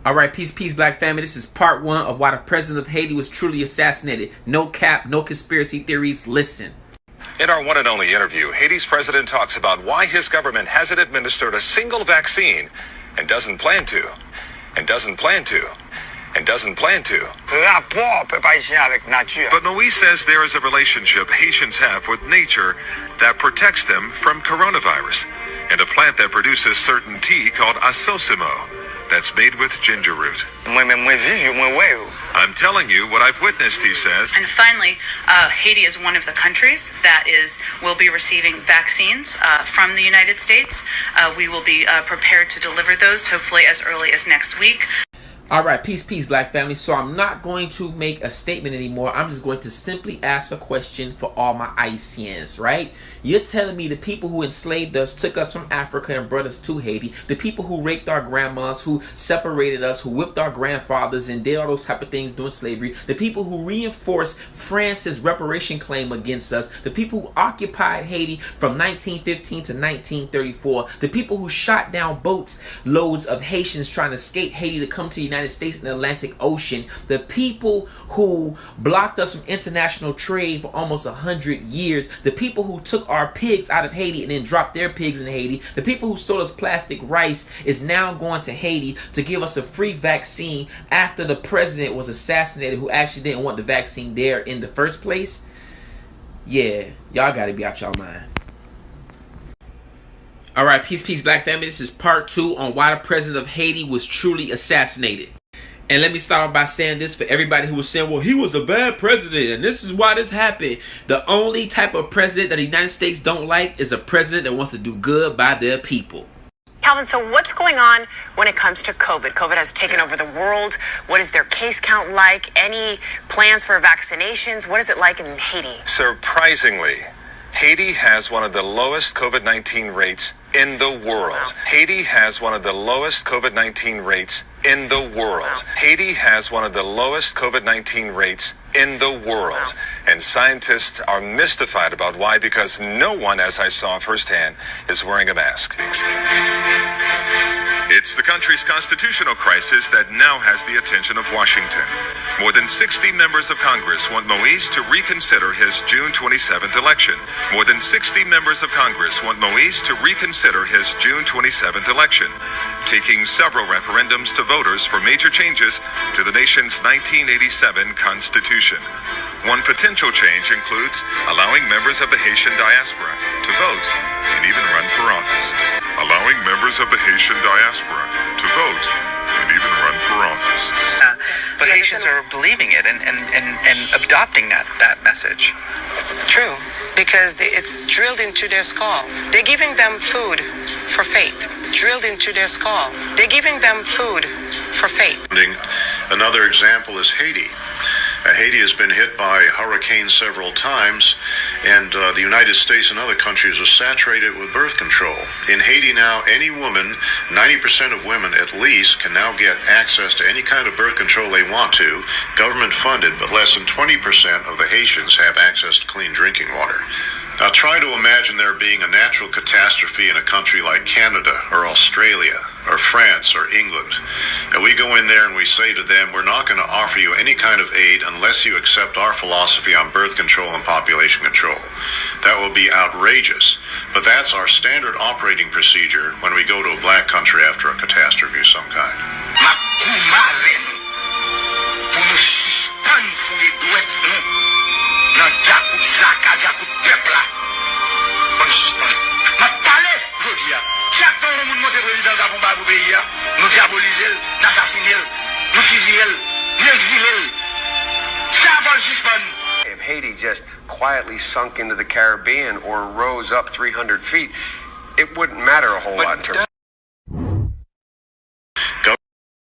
All right, peace, black family. This is part one of why the president of Haiti was truly assassinated. No cap, no conspiracy theories. Listen. In our one and only interview, Haiti's president talks about why his government hasn't administered a single vaccine and doesn't plan to. But Moise says there is a relationship Haitians have with nature that protects them from coronavirus and a plant that produces certain tea called Assassinated that's made with ginger root. I'm telling you what I've witnessed, he says. And finally, Haiti is one of the countries that will be receiving vaccines from the United States. We will be prepared to deliver those hopefully as early as next week. All right, peace, black family. So I'm not going to make a statement anymore. I'm just going to simply ask a question for all my Haitians, right? You're telling me the people who enslaved us, took us from Africa and brought us to Haiti, the people who raped our grandmas, who separated us, who whipped our grandfathers and did all those type of things during slavery, the people who reinforced France's reparation claim against us, the people who occupied Haiti from 1915 to 1934, the people who shot down boats loads of Haitians trying to escape Haiti to come to the United States in the Atlantic Ocean, the people who blocked us from international trade for almost 100 years, the people who took our pigs out of Haiti and then dropped their pigs in Haiti, the people who sold us plastic rice is now going to Haiti to give us a free vaccine after the president was assassinated, who actually didn't want the vaccine there in the first place. Yeah, y'all gotta be out y'all mind. All right, peace, black family. This is part two on why the president of Haiti was truly assassinated. And let me start off by saying this for everybody who was saying, well, he was a bad president and this is why this happened. The only type of president that the United States don't like is a president that wants to do good by their people. Calvin, so what's going on when it comes to COVID? COVID has taken over the world. What is their case count like? Any plans for vaccinations? What is it like in Haiti? Surprisingly, Haiti has one of the lowest COVID-19 rates in the world. Wow. Haiti has one of the lowest COVID-19 rates in the world. Wow. Haiti has one of the lowest COVID-19 rates in the world. Wow. And scientists are mystified about why, because no one, as I saw firsthand, is wearing a mask. It's the country's constitutional crisis that now has the attention of Washington. More than 60 members of Congress want Moise to reconsider his June 27th election. More than 60 members of Congress want Moise to reconsider his June 27th election, taking several referendums to voters for major changes to the nation's 1987 Constitution. One potential change includes allowing members of the Haitian diaspora to vote and even run for office. Allowing members of the Haitian diaspora to vote and even run for office. But Haitians are believing it and adopting that message. True, because it's drilled into their skull. They're giving them food for fate. Drilled into their skull. They're giving them food for fate. Another example is Haiti. Haiti has been hit by hurricanes several times, and the United States and other countries are saturated with birth control. In Haiti now, any woman, 90% of women at least, can now get access to any kind of birth control they want to, government funded, but less than 20% of the Haitians have access to clean drinking water. Now try to imagine there being a natural catastrophe in a country like Canada or Australia or France or England. And we go in there and we say to them, we're not going to offer you any kind of aid unless you accept our philosophy on birth control and population control. That will be outrageous. But that's our standard operating procedure when we go to a black country after a catastrophe of some kind. If Haiti just quietly sunk into the Caribbean or rose up 300 feet, it wouldn't matter a whole lot in terms of